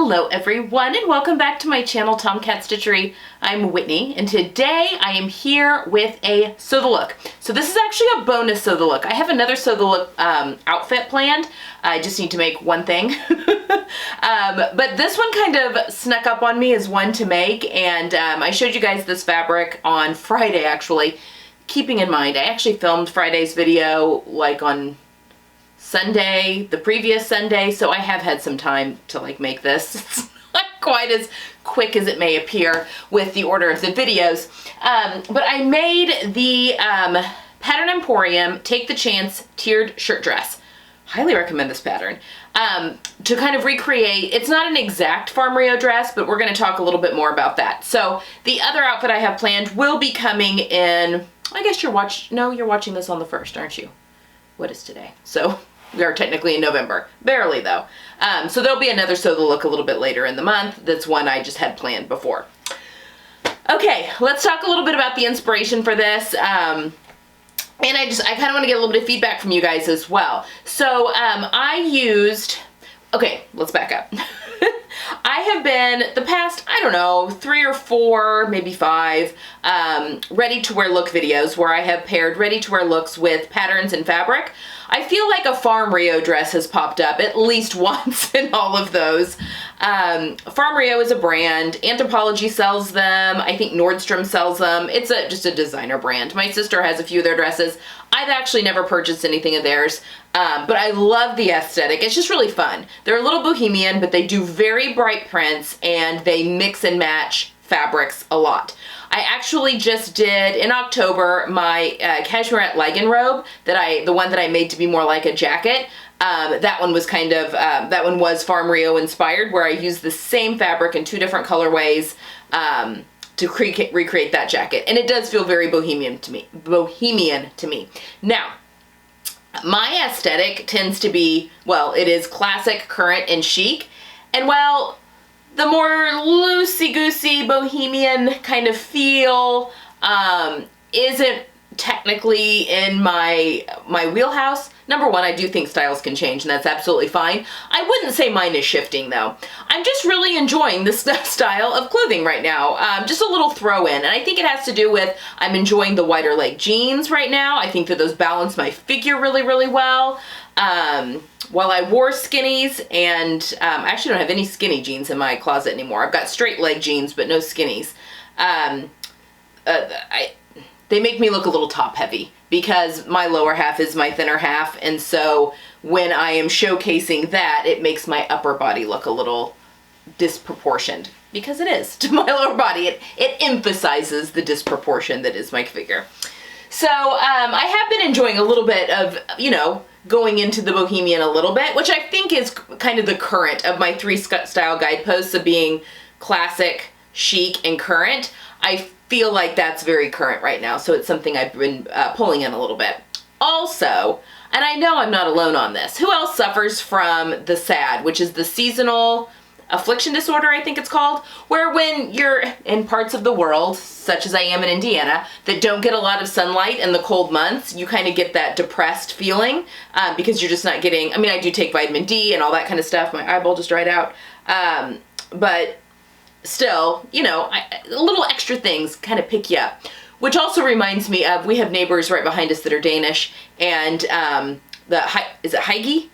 Hello everyone and welcome back to my channel, Tomcat Stitchery. I'm Whitney and today I am here with a Sew the Look. So this is actually a bonus Sew the Look. I have another Sew the Look outfit planned. I just need to make one thing. But this one kind of snuck up on me as one to make, and I showed you guys this fabric on Friday actually. Keeping in mind, I actually filmed Friday's video like on Sunday, the previous Sunday, so I have had some time to like make this. It's not quite as quick as it may appear with the order of the videos, but I made the Pattern Emporium Take the Chance tiered shirt dress. Highly recommend this pattern. To kind of recreate, it's not an exact FarmRio dress, but we're going to talk a little bit more about that. So the other outfit I have planned will be coming in, I guess you're watching this on the 1st, aren't you? What is today? So we are technically in November. Barely though. So there'll be another Sew the Look a litof bit later in the month. That's one I just had planned before. Okay, let's talk a little bit about the inspiration for this. And I kind of want to get a little bit of feedback from you guys as well. So okay, let's back up. I have been the past, I don't know, 3 or 4, maybe 5 ready-to-wear look videos where I have paired ready-to-wear looks with patterns and fabric. I feel like a FarmRio dress has popped up at least once in all of those. FarmRio is a brand. Anthropologie sells them. I think Nordstrom sells them. It's just a designer brand. My sister has a few of their dresses. I've actually never purchased anything of theirs, but I love the aesthetic. It's just really fun. They're a little bohemian, but they do very bright prints and they mix and match fabrics a lot. I actually just did in October my cashmere legging robe, the one that I made to be more like a jacket. That one was FarmRio inspired, where I used the same fabric in 2 different colorways to recreate that jacket, and it does feel very bohemian to me. Now, my aesthetic tends to be, well, it is classic, current, and chic, and well, the more loosey-goosey bohemian kind of feel isn't technically in my wheelhouse. Number one, I do think styles can change, and that's absolutely fine. I wouldn't say mine is shifting though. I'm just really enjoying this style of clothing right now. Just a little throw in, and I think it has to do with I'm enjoying the wider leg jeans right now. I think that those balance my figure really, really well. While I wore skinnies, and I actually don't have any skinny jeans in my closet anymore. I've got straight leg jeans, but no skinnies. They make me look a little top heavy because my lower half is my thinner half, and so when I am showcasing that, it makes my upper body look a little disproportioned, because it is to my lower body. It emphasizes the disproportion that is my figure. So I have been enjoying a little bit of, going into the bohemian a little bit, which I think is kind of the current of my 3 style guideposts of being classic, chic, and current. I feel like that's very current right now, so it's something I've been pulling in a little bit. Also, and I know I'm not alone on this, who else suffers from the SAD, which is the seasonal affliction disorder, I think it's called, where when you're in parts of the world, such as I am in Indiana, that don't get a lot of sunlight in the cold months, you kind of get that depressed feeling because you're just not getting, I mean, I do take vitamin D and all that kind of stuff. My eyeball just dried out. But still, a little extra things kind of pick you up. Which also reminds me of, we have neighbors right behind us that are Danish, and is it Heige?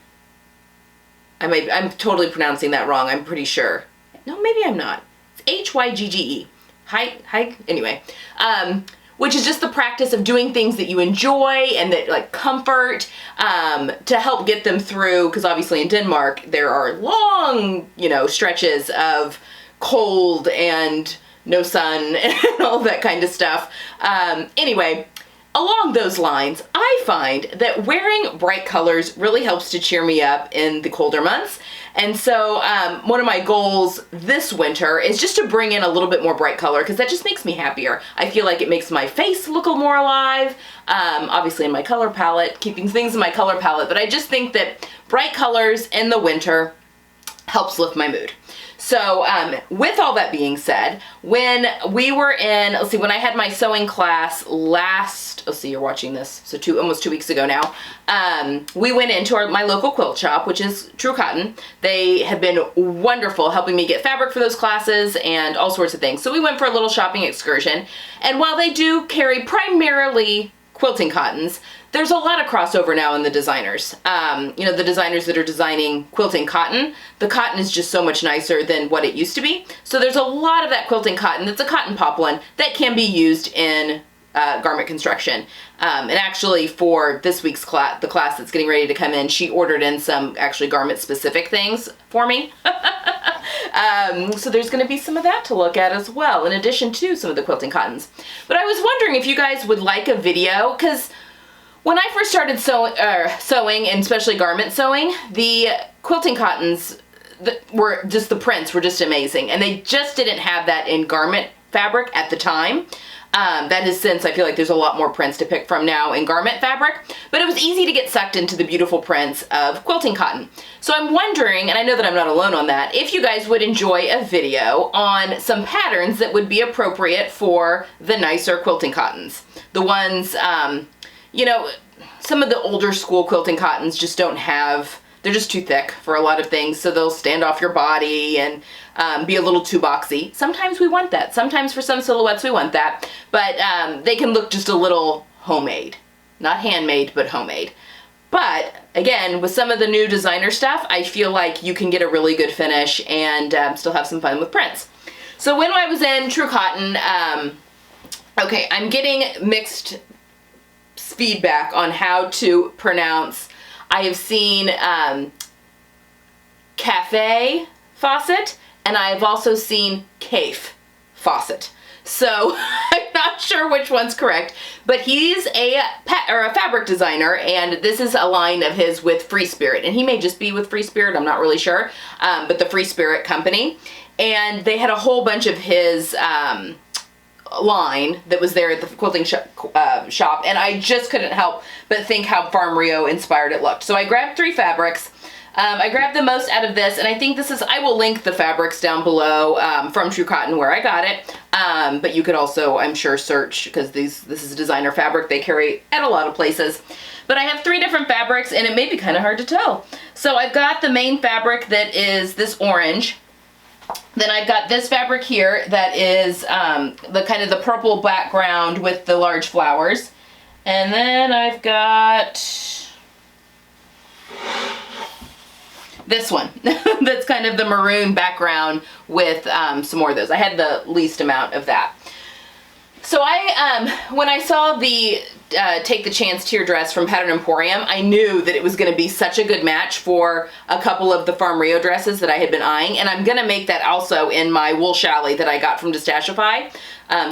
I'm totally pronouncing that wrong, I'm pretty sure. No, maybe I'm not. It's H-Y-G-G-E. Heige? Anyway. Which is just the practice of doing things that you enjoy and that like comfort to help get them through, because obviously in Denmark there are long, stretches of cold and no sun and all that kind of stuff. Anyway, along those lines, I find that wearing bright colors really helps to cheer me up in the colder months. And so one of my goals this winter is just to bring in a little bit more bright color, because that just makes me happier. I feel like it makes my face look a little more alive, obviously in my color palette, keeping things in my color palette, but I just think that bright colors in the winter helps lift my mood. So with all that being said, when we were in, let's see, when I had my sewing class last, let's see, you're watching this, so almost 2 weeks ago now, we went into my local quilt shop, which is True Cotton. They have been wonderful helping me get fabric for those classes and all sorts of things. So we went for a little shopping excursion, and while they do carry primarily quilting cottons, there's a lot of crossover now in the designers. You know, the designers that are designing quilting cotton, the cotton is just so much nicer than what it used to be. So there's a lot of that quilting cotton that's a cotton poplin that can be used in garment construction. And actually for this week's class, the class that's getting ready to come in, she ordered in some actually garment specific things for me. So there's going to be some of that to look at as well, in addition to some of the quilting cottons. But I was wondering if you guys would like a video, because when I first started sewing, and especially garment sewing, the quilting cottons were just, the prints were just amazing. And they just didn't have that in garment fabric at the time. That is since, I feel like there's a lot more prints to pick from now in garment fabric, but it was easy to get sucked into the beautiful prints of quilting cotton. So I'm wondering, and I know that I'm not alone on that, if you guys would enjoy a video on some patterns that would be appropriate for the nicer quilting cottons. The ones, you know, some of the older school quilting cottons just don't have, they're just too thick for a lot of things, so they'll stand off your body and be a little too boxy. Sometimes we want that. Sometimes for some silhouettes we want that, but they can look just a little homemade. Not handmade, but homemade. But again, with some of the new designer stuff, I feel like you can get a really good finish and still have some fun with prints. So when I was in True Cotton, okay, I'm getting mixed feedback on how to pronounce. I have seen Kaffe Fasset, and I've also seen Kaffe Fasset. So I'm not sure which one's correct, but he's a fabric designer, and this is a line of his with Free Spirit, and he may just be with Free Spirit, I'm not really sure, but the Free Spirit company, and they had a whole bunch of his line that was there at the quilting shop, and I just couldn't help but think how FarmRio inspired it looked. So I grabbed 3 fabrics. I grabbed the most out of this, and I think this is, I will link the fabrics down below from True Cotton where I got it, but you could also, I'm sure, search, because this is a designer fabric they carry at a lot of places. But I have 3 different fabrics, and it may be kind of hard to tell. So I've got the main fabric that is this orange. Then I've got this fabric here that is the kind of the purple background with the large flowers. And then I've got this one that's kind of the maroon background with some more of those. I had the least amount of that. So when I saw the Take the Chance tier dress from Pattern Emporium, I knew that it was going to be such a good match for a couple of the FarmRio dresses that I had been eyeing, and I'm going to make that also in my wool challis that I got from Destashify.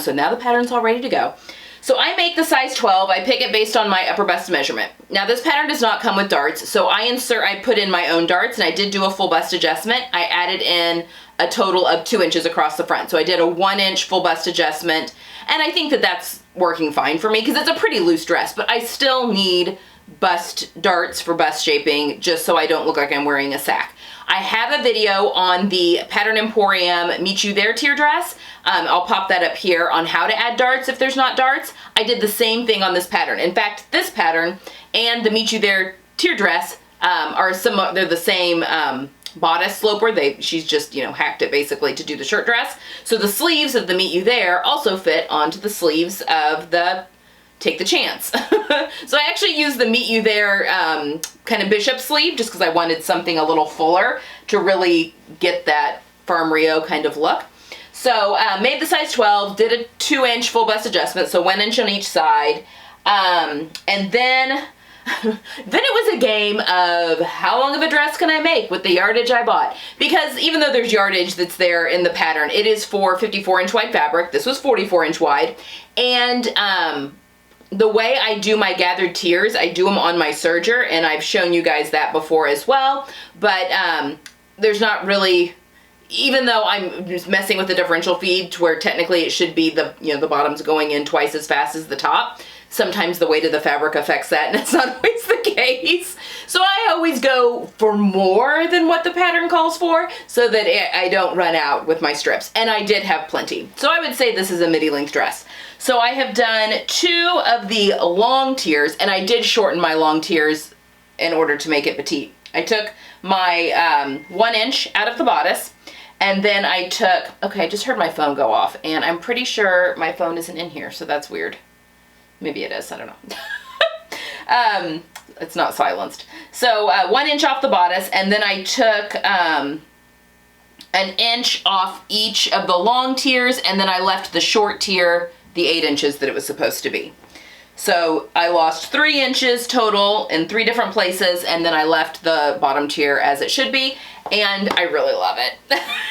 So now the pattern's all ready to go. So I make the size 12. I pick it based on my upper bust measurement. Now this pattern does not come with darts, so I put in my own darts, and I did do a full bust adjustment. I added in a total of 2 inches across the front. So I did a 1-inch full bust adjustment, and I think that that's working fine for me because it's a pretty loose dress, but I still need bust darts for bust shaping just so I don't look like I'm wearing a sack. I have a video on the Pattern Emporium Meet You There tier dress. I'll pop that up here on how to add darts if there's not darts. I did the same thing on this pattern. In fact, this pattern and the Meet You There tier dress they're the same bodice sloper. She's just, you know, hacked it basically to do the shirt dress. So the sleeves of the Meet You There also fit onto the sleeves of the Take the Chance. So I actually used the Meet You There kind of bishop sleeve just because I wanted something a little fuller to really get that FarmRio kind of look. So made the size 12, did a 2-inch full bust adjustment, so 1 inch on each side, and then it was a game of how long of a dress can I make with the yardage I bought. Because even though there's yardage that's there in the pattern, it is for 54-inch wide fabric. This was 44-inch wide. And the way I do my gathered tiers, I do them on my serger, and I've shown you guys that before as well. But there's not really, even though I'm just messing with the differential feed to where technically it should be the bottom's going in twice as fast as the top. Sometimes the weight of the fabric affects that, and it's not always the case. So I always go for more than what the pattern calls for so that I don't run out with my strips. And I did have plenty. So I would say this is a midi length dress. So I have done 2 of the long tiers, and I did shorten my long tiers in order to make it petite. I took my 1 inch out of the bodice, and then I took, okay, I just heard my phone go off, and I'm pretty sure my phone isn't in here, so that's weird. Maybe it is, I don't know. It's not silenced. So 1 inch off the bodice, and then I took an inch off each of the long tiers, and then I left the short tier the 8 inches that it was supposed to be. So I lost 3 inches total in 3 different places, and then I left the bottom tier as it should be, and I really love it.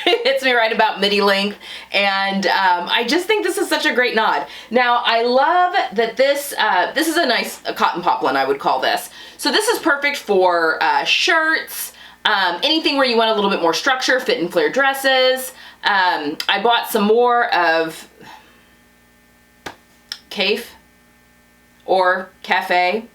It hits me right about midi length, and I just think this is such a great nod. Now, I love that this is a nice cotton poplin, I would call this. So this is perfect for shirts, anything where you want a little bit more structure, fit and flare dresses. I bought some more of Kaffe or Kaffe,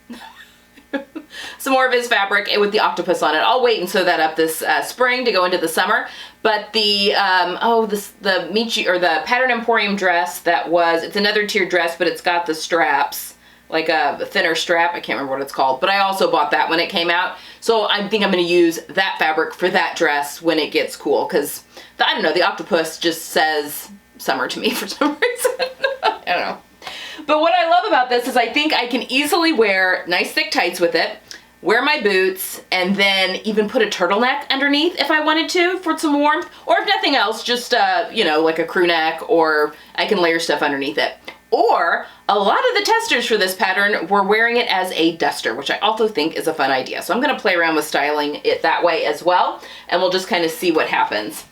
some more of his fabric with the octopus on it. I'll wait and sew that up this spring to go into the summer. But the Michi, or the Pattern Emporium dress it's another tiered dress, but it's got the straps, like a thinner strap. I can't remember what it's called, but I also bought that when it came out. So I think I'm going to use that fabric for that dress when it gets cool, because I don't know, the octopus just says summer to me for some reason. I don't know. But what I love about this is I think I can easily wear nice thick tights with it, wear my boots, and then even put a turtleneck underneath if I wanted to for some warmth, or if nothing else, just you know, like a crew neck, or I can layer stuff underneath it. Or a lot of the testers for this pattern were wearing it as a duster, which I also think is a fun idea. So I'm going to play around with styling it that way as well, and we'll just kind of see what happens.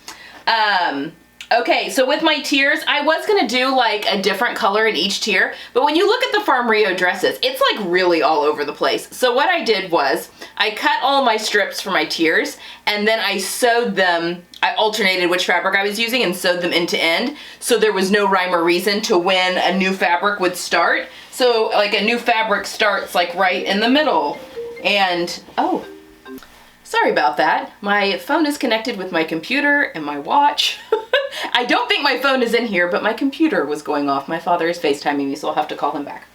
Okay, so with my tiers, I was gonna do like a different color in each tier, but when you look at the FarmRio dresses, it's like really all over the place. So what I did was, I cut all my strips for my tiers, and then I sewed them, I alternated which fabric I was using and sewed them end to end, so there was no rhyme or reason to when a new fabric would start. So like a new fabric starts like right in the middle, and oh, sorry about that. My phone is connected with my computer and my watch. I don't think my phone is in here, but my computer was going off. My father is FaceTiming me, so I'll have to call him back.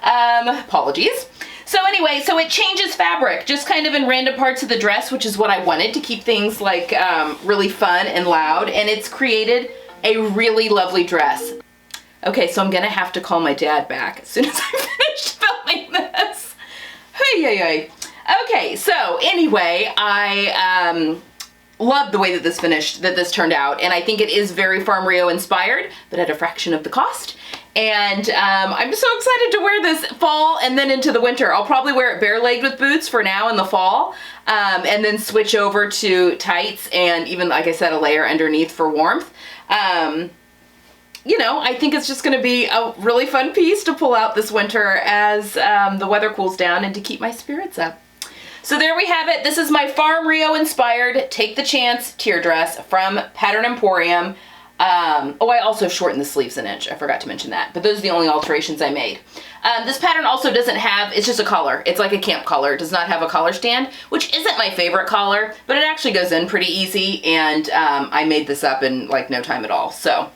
Apologies. So anyway, so it changes fabric, just kind of in random parts of the dress, which is what I wanted to keep things like really fun and loud, and it's created a really lovely dress. Okay, so I'm gonna have to call my dad back as soon as I finish filming this. Hey, hey, hey. Okay, so anyway, I love the way that this turned out, and I think it is very FarmRio inspired, but at a fraction of the cost. And I'm so excited to wear this fall and then into the winter. I'll probably wear it bare-legged with boots for now in the fall, and then switch over to tights and even, like I said, a layer underneath for warmth. You know, I think it's just going to be a really fun piece to pull out this winter as the weather cools down and to keep my spirits up. So there we have it. This is my FarmRio inspired Take the Chance tier dress from Pattern Emporium. Oh, I also shortened the sleeves an inch. I forgot to mention that, but those are the only alterations I made. This pattern also doesn't have, it's just a collar. It's like a camp collar. It does not have a collar stand, which isn't my favorite collar, but it actually goes in pretty easy, and I made this up in like no time at all. So,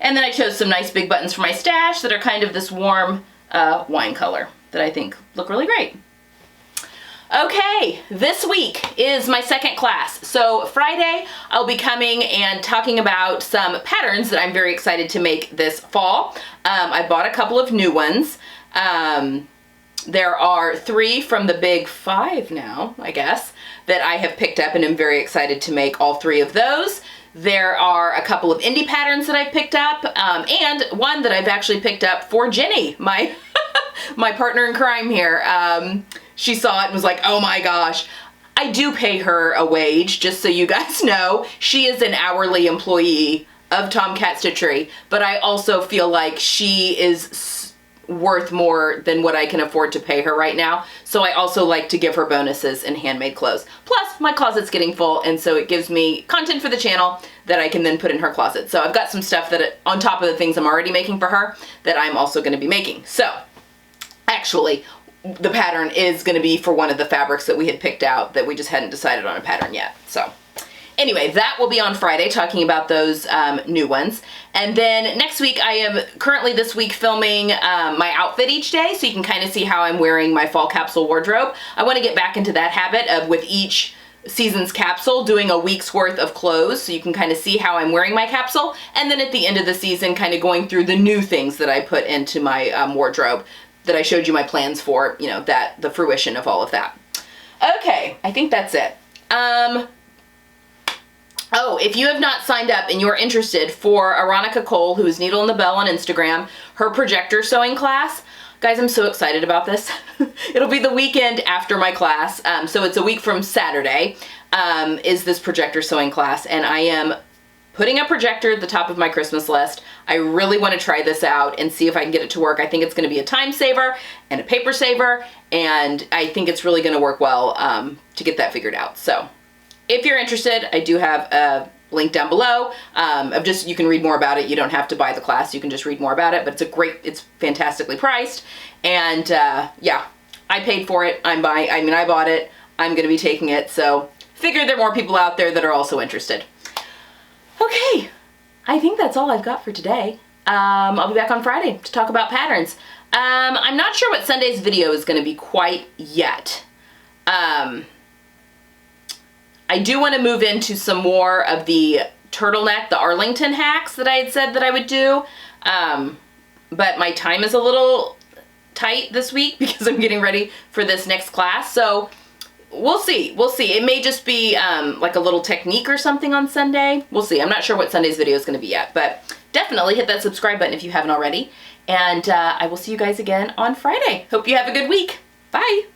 and then I chose some nice big buttons for my stash that are kind of this warm wine color that I think look really great. Okay, this week is my second class. So Friday, I'll be coming and talking about some patterns that I'm very excited to make this fall. I bought a couple of new ones. There are 3 from the big 5 now, I guess, that I have picked up and am very excited to make all 3 of those. There are a couple of indie patterns that I picked up, and one that I've actually picked up for Jenny, my my partner in crime here. She saw it and was like, oh my gosh. I do pay her a wage, just so you guys know. She is an hourly employee of Tomcat Stitchery, but I also feel like she is worth more than what I can afford to pay her right now. So I also like to give her bonuses in handmade clothes. Plus, my closet's getting full, and so it gives me content for the channel that I can then put in her closet. So I've got some stuff that, on top of the things I'm already making for her, that I'm also going to be making. So, actually, the pattern is going to be for one of the fabrics that we had picked out that we just hadn't decided on a pattern yet. So anyway, that will be on Friday, talking about those new ones. And then next week, I am currently this week filming my outfit each day, so you can kind of see how I'm wearing my fall capsule wardrobe. I want to get back into that habit of, with each season's capsule, doing a week's worth of clothes, so you can kind of see how I'm wearing my capsule. And then at the end of the season, kind of going through the new things that I put into my wardrobe that I showed you my plans for, you know, that the fruition of all of that. Okay, I think that's it. Oh, if you have not signed up and you're interested for Aronica Cole, who is Needle in the Bell on Instagram, her projector sewing class, guys, I'm so excited about this. It'll be the weekend after my class, so it's a week from Saturday, is this projector sewing class, and I am putting a projector at the top of my Christmas list. I really want to try this out and see if I can get it to work. I think it's going to be a time saver and a paper saver, and I think it's really going to work well to get that figured out. So if you're interested, I do have a link down below you can read more about it. You don't have to buy the class. You can just read more about it, but it's fantastically priced. And yeah, I paid for it. I bought it. I'm going to be taking it. So figure there are more people out there that are also interested. Okay, I think that's all I've got for today. I'll be back on Friday to talk about patterns. I'm not sure what Sunday's video is going to be quite yet. I do want to move into some more of the turtleneck, the Arlington hacks that I had said that I would do. But my time is a little tight this week because I'm getting ready for this next class. So we'll see. We'll see. It may just be like a little technique or something on Sunday. We'll see. I'm not sure what Sunday's video is going to be yet, but definitely hit that subscribe button if you haven't already. And I will see you guys again on Friday. Hope you have a good week. Bye.